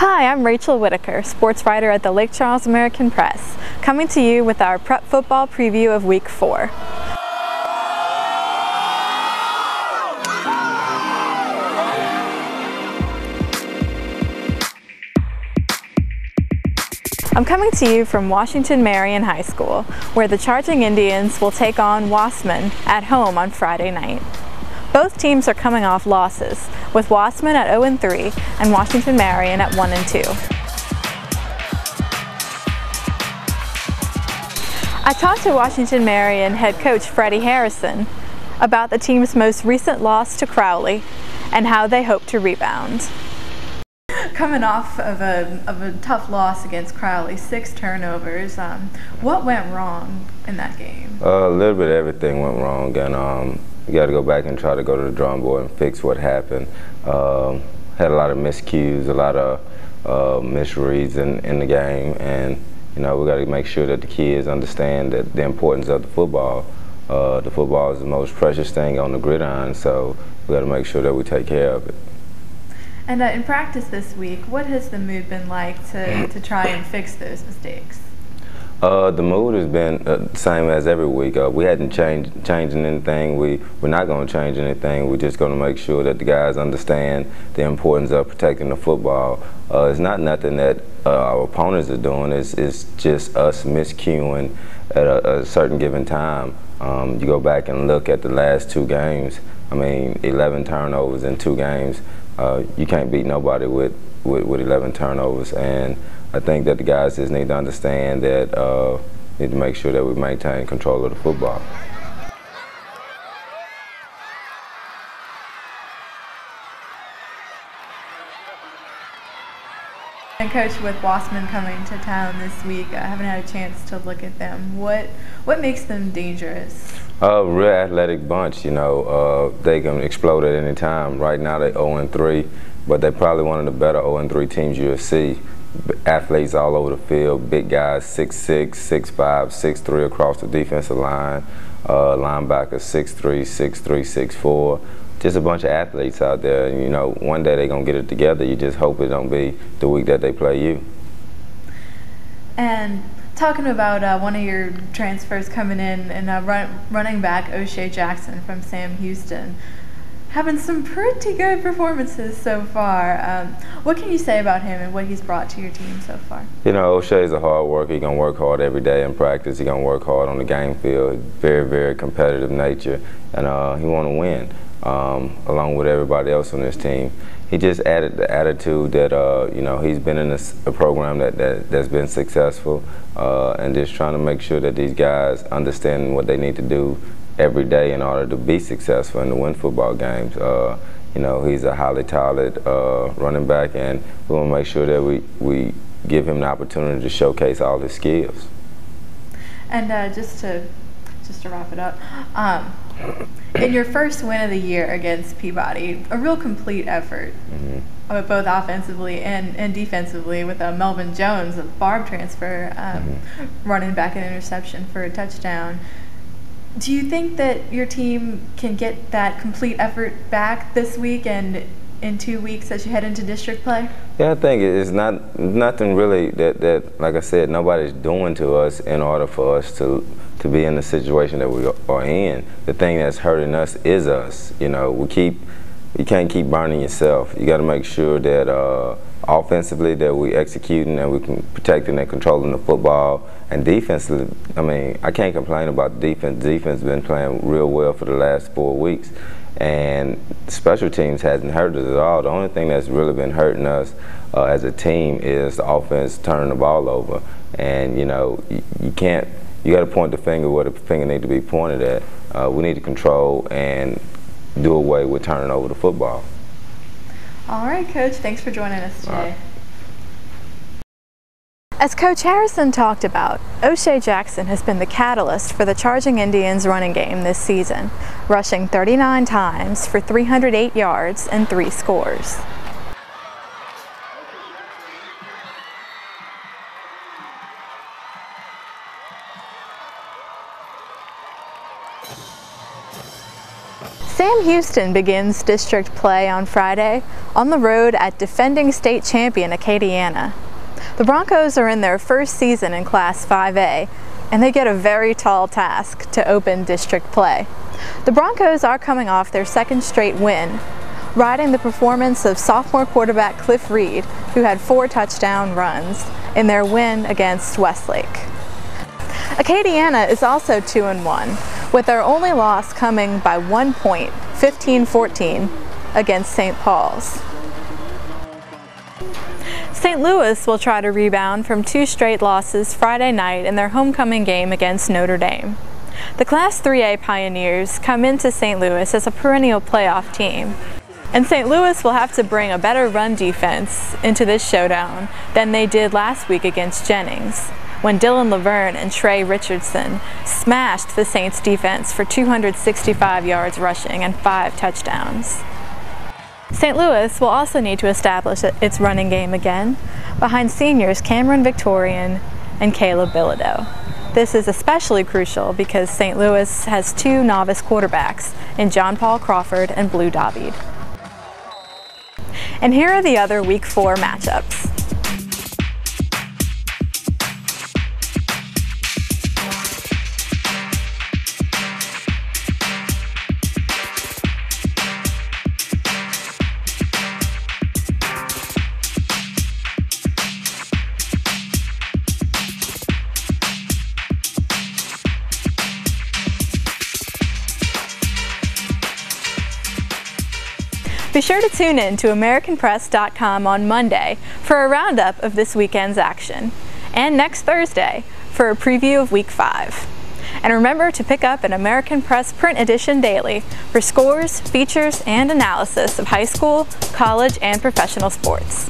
Hi, I'm Rachel Whittaker, sports writer at the Lake Charles American Press, coming to you with our prep football preview of Week 4. I'm coming to you from Washington-Marion High School, where the Charging Indians will take on Wossman at home on Friday night. Both teams are coming off losses, with Wossman at 0-3 and Washington-Marion at 1-2. I talked to Washington-Marion head coach Freddie Harrison about the team's most recent loss to Crowley and how they hope to rebound. Coming off of a tough loss against Crowley, 6 turnovers, what went wrong in that game? A little bit of everything went wrong, and you got to go back and try to go to the drawing board and fix what happened. Had a lot of miscues, a lot of misreads in the game, and we got to make sure that the kids understand that the importance of the football. The football is the most precious thing on the gridiron, so we got to make sure that we take care of it. And in practice this week, what has the mood been like to try and fix those mistakes? The mood has been the same as every week. We hadn't changing anything. We're not going to change anything. We're just going to make sure that the guys understand the importance of protecting the football. It's not nothing that our opponents are doing. It's just us miscuing at a certain given time. You go back and look at the last 2 games. I mean, 11 turnovers in 2 games. You can't beat nobody with 11 turnovers, and I think that the guys just need to understand that need to make sure that we maintain control of the football. And Coach, with Wossman coming to town this week, I haven't had a chance to look at them. What makes them dangerous? Real athletic bunch, they can explode at any time. Right now they're 0-3, but they're probably one of the better 0-3 teams you'll see. Athletes all over the field, big guys, 6'6", 6'5", 6'3" across the defensive line, linebackers 6'3", 6'3", 6'4". Just a bunch of athletes out there, and one day they're going to get it together. You just hope it don't be the week that they play you. And talking about one of your transfers coming in and running back O'Shea Jackson from Sam Houston, having some pretty good performances so far. What can you say about him and what he's brought to your team so far? O'Shea's a hard worker. He's going to work hard every day in practice. He's going to work hard on the game field. Very, very competitive nature, and he want to win along with everybody else on this team. He just added the attitude that he's been in a program that's been successful, and just trying to make sure that these guys understand what they need to do every day in order to be successful and to win football games. He's a highly talented running back, and we want to make sure that we give him the opportunity to showcase all his skills. And just to wrap it up, in your first win of the year against Peabody, a real complete effort, both offensively and defensively, with Melvin Jones, a Barb transfer, running back an interception for a touchdown. Do you think that your team can get that complete effort back this week and in 2 weeks as you head into district play? Yeah, I think it's nothing really that, like I said, nobody's doing to us in order for us to be in the situation that we are in. The thing that's hurting us is us. You can't keep burning yourself. You got to make sure that offensively that we executing and we can protecting and controlling the football. And defensively, I mean, I can't complain about the defense. Defense has been playing real well for the last 4 weeks. And special teams hasn't hurt us at all. The only thing that's really been hurting us as a team is the offense turning the ball over. And you got to point the finger where the finger needs to be pointed at. We need to control and do away with turning over the football. All right, Coach. Thanks for joining us today. As Coach Harrison talked about, O'Shea Jackson has been the catalyst for the Charging Indians running game this season, rushing 39 times for 308 yards and 3 scores. Sam Houston begins district play on Friday on the road at defending state champion Acadiana. The Broncos are in their first season in Class 5A, and they get a very tall task to open district play. The Broncos are coming off their second straight win, riding the performance of sophomore quarterback Cliff Reed, who had 4 touchdown runs in their win against Westlake. Acadiana is also 2-1, with their only loss coming by 1 point, 15-14, against St. Paul's. St. Louis will try to rebound from 2 straight losses Friday night in their homecoming game against Notre Dame. The Class 3A Pioneers come into St. Louis as a perennial playoff team, and St. Louis will have to bring a better run defense into this showdown than they did last week against Jennings, when Dylan Laverne and Trey Richardson smashed the Saints defense for 265 yards rushing and 5 touchdowns. St. Louis will also need to establish its running game again behind seniors Cameron Victorian and Caleb Bilodeau. This is especially crucial because St. Louis has 2 novice quarterbacks in John Paul Crawford and Blue David. And here are the other Week 4 matchups. Be sure to tune in to AmericanPress.com on Monday for a roundup of this weekend's action, and next Thursday for a preview of Week 5. And remember to pick up an American Press print edition daily for scores, features, and analysis of high school, college, and professional sports.